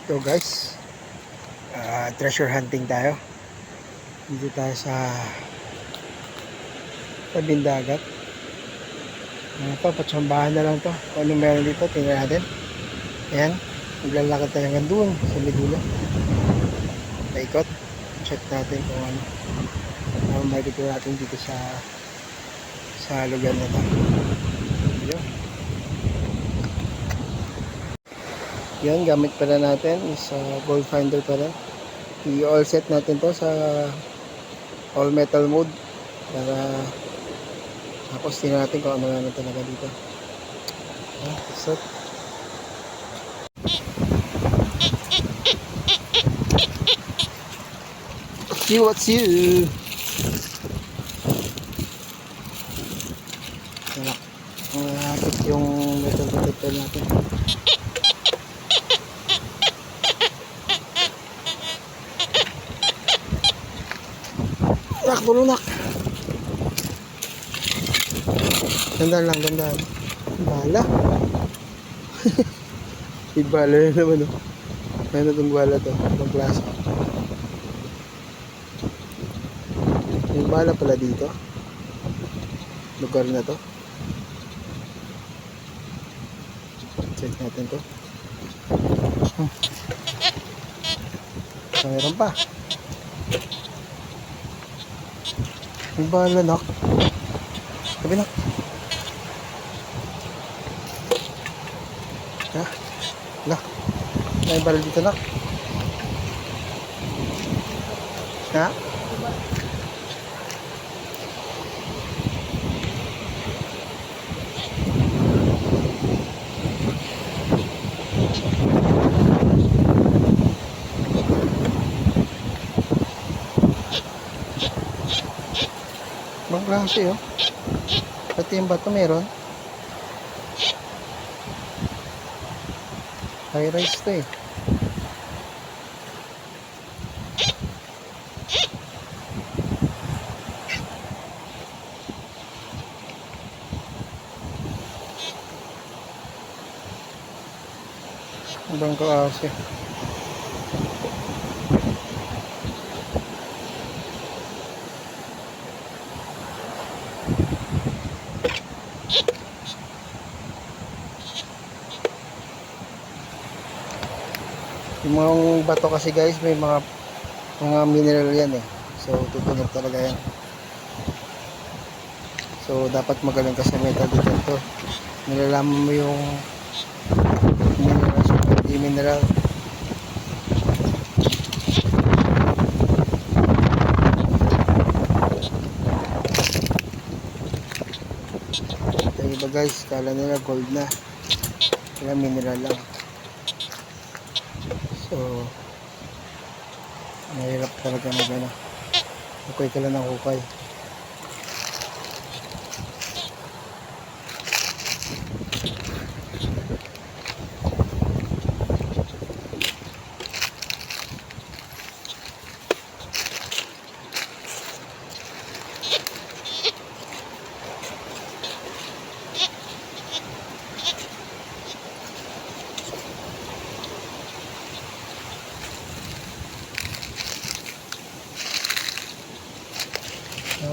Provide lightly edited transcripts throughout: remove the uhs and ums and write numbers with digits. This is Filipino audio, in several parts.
So guys, treasure hunting tayo. Dito tayo sa tabing dagat. Ito, patsambahan na lang to. Kung anong meron dito, tingnan natin. Ayan, maglalakad tayo hanggang doon sa Medulo. Paikot. Check natin kung ano. Makikita natin dito sa lugar na to. Yun. Yan, gamit pala natin is gold finder pala. I-all set natin to sa all metal mode para tapos tingnan natin kung ano naman talaga dito. Set. See what's you. Hapit yung metal detector natin. Nak, bulunak. Gandaan lang, gandaan. Bala. May bala na naman, oh. Ano itong bala to? Itong klase. May bala pala dito. Lugar na to. Check natin to. Mayroon pa. May bala, nak. Sabi, nak. Ha? Lah. May bala dito, nak. Ha? Ibang klase, oh. Pati yung bato meron. High rise to, eh. Ibang klase. Yung mga bato kasi guys, may mga mineral yan, eh. So tutunog talaga yan. So dapat magaling ka sa metal detector. Nilalaman mo yung mineral sa hindi mineral. Yung iba guys, kala nila gold na. Kaya mineral lang. So mahirap talaga mag-ano. Hukay ka lang ng hukay.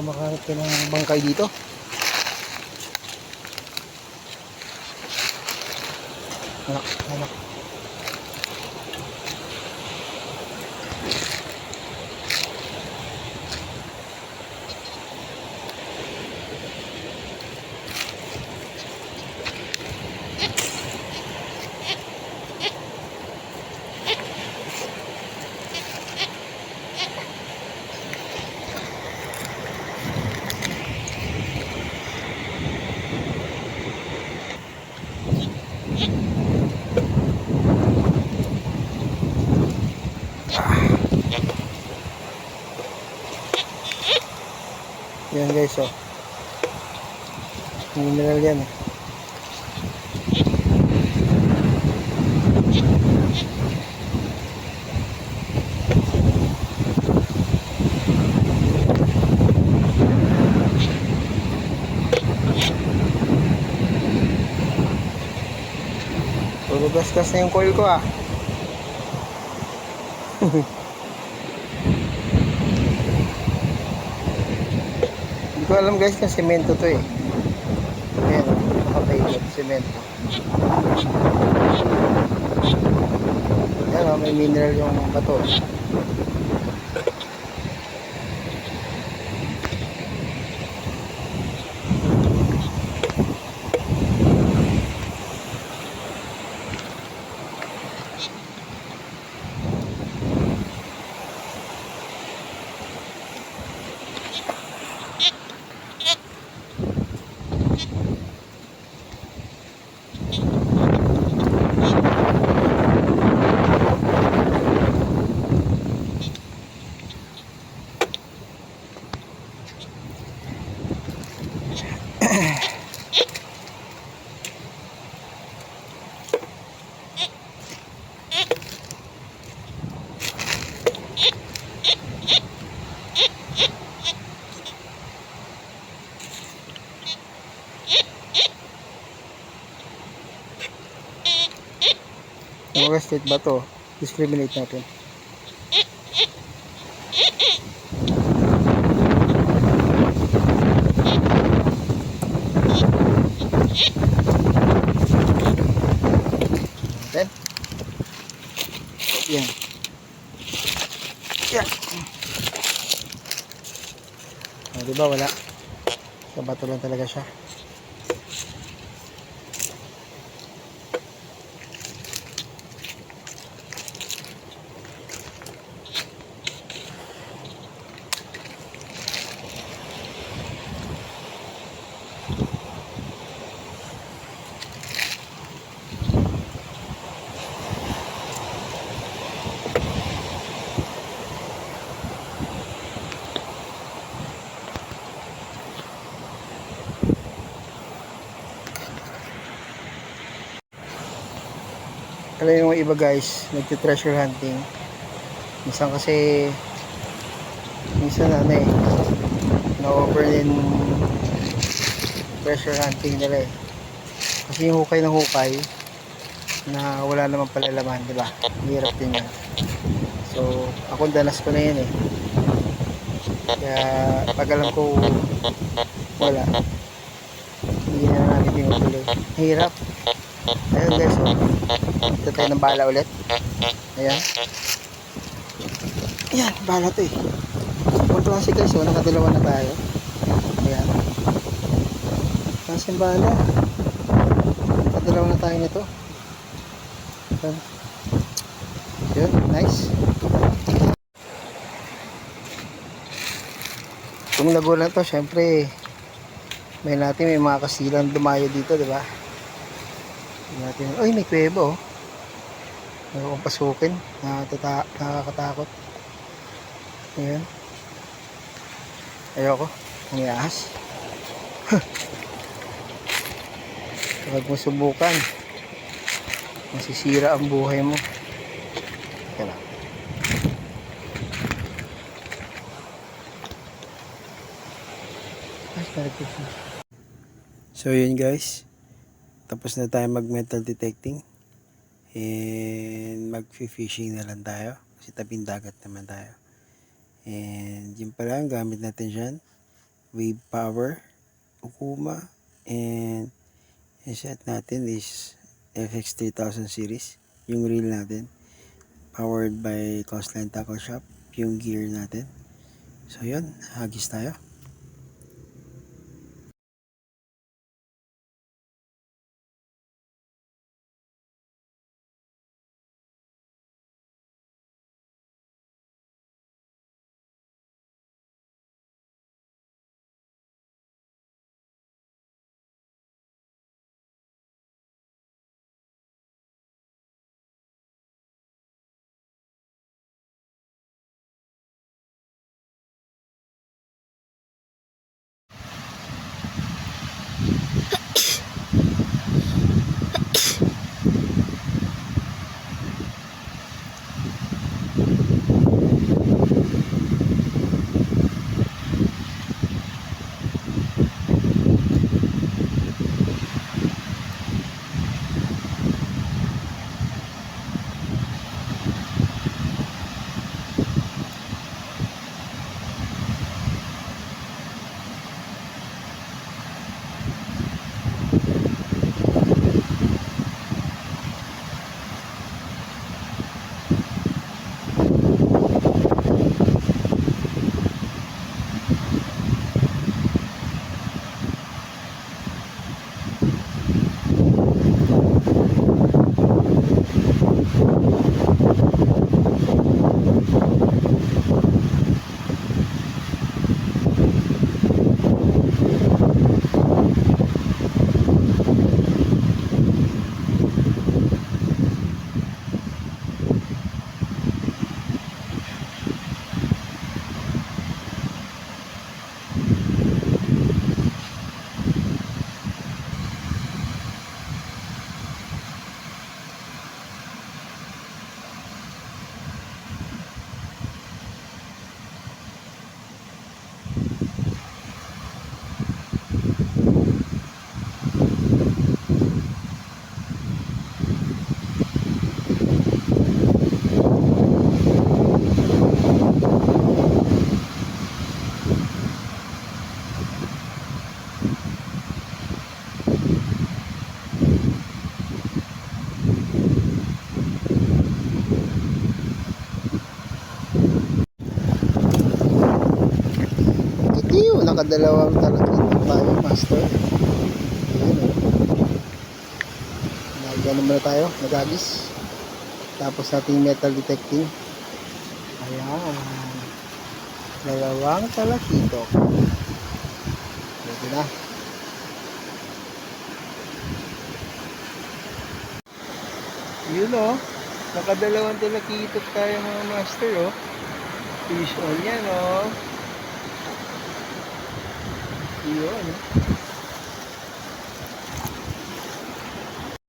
Makahanap ka ng bangkay dito. Anak, anak. Yan guys, oh. Mineral yan, eh. Puro gasgas na yung coil ko, ah. Hindi ko alam guys kung semento to eh. Ayan, nakapaikot, semento. Ayan, may mineral yung bato. Yung mga state ba to? Discriminate natin. Then, yan. Yan. Oh, diba wala? Sa bato lang talaga siya. Alam yung iba guys, nagti-treasure hunting. Minsan kasi, minsan ano eh, na-over din treasure hunting nila eh. Kasi yung hukay ng hukay, na wala naman pala laman, di ba? Hirap din yan. So, ako danas ko na yan eh. Kaya, pag alam ko wala, hindi na natin tinutuloy. Hirap. Ayun guys, oh. Ito tayo ng bala ulit. Ayan. Ayan, bala to eh. Super classic guys, oh. Nakadalawa na tayo. Ayan. Klaseng bala. Nakadalawa na tayo nito. Ayan. Yun, nice. Kung nagulan to, syempre may mga kasilang dumayo dito, di ba? Natin, oy, may kuweba oh. Ayaw kong pasukin. Nakakatakot. Ayan. Ayoko. May ahas. Huwag mo subukan. Masisira ang buhay mo. Kaya lang. So yun guys. Tapos na tayo mag metal detecting. And mag-fishing na lang tayo. Kasi tabing dagat naman tayo. And yun pala ang gamit natin dyan. Wave power. Okuma. And yung set natin is FX 3000 series. Yung reel natin. Powered by Coastline Tackle Shop. Yung gear natin. So yun. Hagis tayo. nakadalawang talakitok tayo, master. Ayan o. Nagano muna tayo, nagagis. Tapos ating metal detecting. Ayan. Dalawang talakitok. Pwede na. Yun o. Nakadalawang talakitok tayo mga master o. Fish on yan o. Yun.